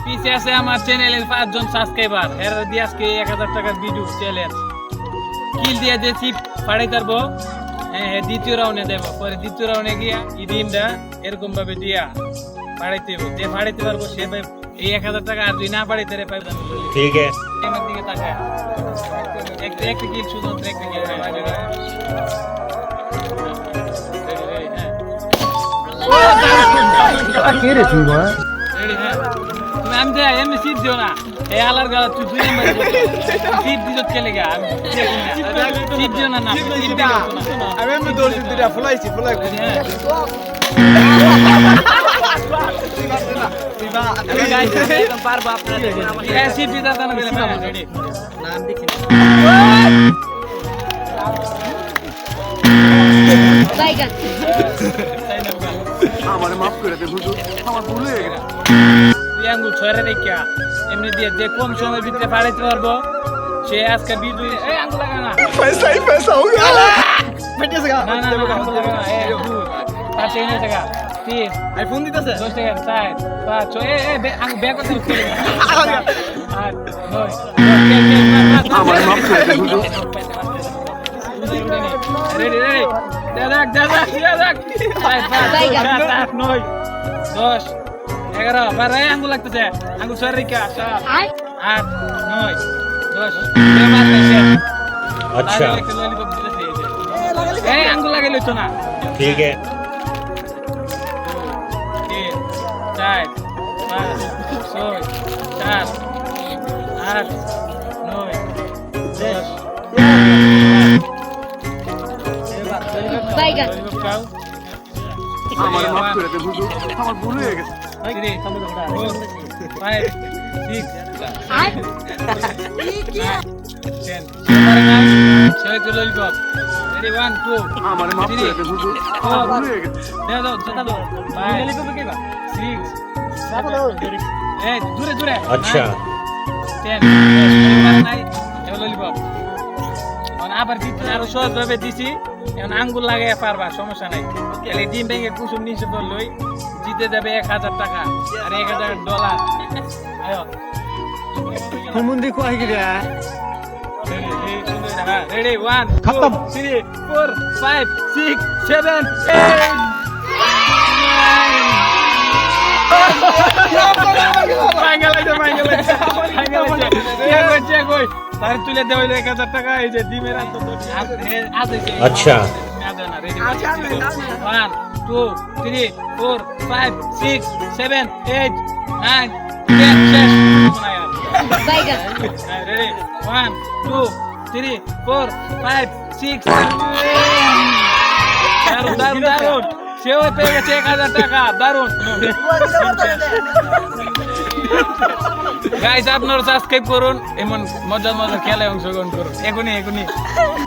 পিছে আছে আমার চ্যানেলের 5 জন সাবস্ক্রাইবার এর দিয়ে আজকে 1000 টাকার ভিডিও চ্যালেঞ্জ কিল দিয়ে যে চিপ ফাড়াই পারবো হ্যাঁ দ্বিতীয় রাউন্ডে দেব পরে দ্বিতীয় রাউন্ডে গিয়া এই ডিমটা এরকম ভাবে দিয়া ফাড়াইতে হবে যে ফাড়াইতে পারবো সে ভাই এই 1000 টাকা আর তুই না ফাড়াইতে রে পাইবে ठीक है আমার দিকে তাকায় একটা কিল শুধু একটা কিল কে রে তুই মা রেডি হ্যাঁ তুমি আমি যাই এমনি সিট দিও না এই আলার গালা তুই 2 নাম্বার সিট দিও চলে গা আমি সিট দিও না না সিট দিও না আমি এমনি দৌড় দিতে ফুলাইছি ফুলাই আমি গাইস একদম পারবো আপনারা এই সিট দিতে না গেলে রেডি নাম দেখি বাইগান আমারে মাফ করে দে হুজুর আমার ভুল হয়ে গেছে তুই আঙ্গুল ছড়ে রেখা এমনি দিয়ে যে কম সময়ের ভিতরে ফাড়াইতে পারবো সে আজকে ভিডিও এই আঙ্গুল লাগা না पैसा ही पैसा हो गया बैठे से না না আঙ্গুল লাগা না এই দুই 5 টাকা 3 आईफोन দিতেছে 10 টাকা 4 5 6 আঙ্গুল ব্যাগ করতে খেলে 8 9 আমার মাফ করে দে হুজুর রেডি রেডি দাদা 9 10 11 বারে আঙ্গুল লাগতেছে আঙ্গুল ছড়ে রেখা 7 8 9 10 अच्छा এই আঙ্গুল লাগাইলে তো না ठीक है 4 5 6 7 8 9 10 বাইগান আমারে মাফ করে দে হুজুর আমার ভুল হয়ে গেছে 10 আমারে মাফ করে দে হুজুর আমার ভুল হয়ে গেছে দূরে अच्छा 10 আবার দিতে আরো সহজ ভাবে দিছি এখন আঙ্গুল লাগাই পারবা সমস্যা নাই খালি ডিম ভেঙে কুসুম নিচে পড়লই জিতে যাবে 1000 টাকা আর 1000 ডলার আয়ো तुम देखो आई गया রেডি 1 खत्म 3 4 5 6 7 8 তার তুলে দেওয়া 1000 টাকা এই যে ডিমের अच्छा 1 2 3 4 5 6 7 8 9 10 শেষ বাইগান রেডি 1 2 3 4 5 6 দারুন সেও পেয়ে গেছে 1000 টাকা দারুন গাইস আপনারা সাবস্ক্রাইব করুন এমন মজার খেলায় অংশগ্রহণ করুন এখনই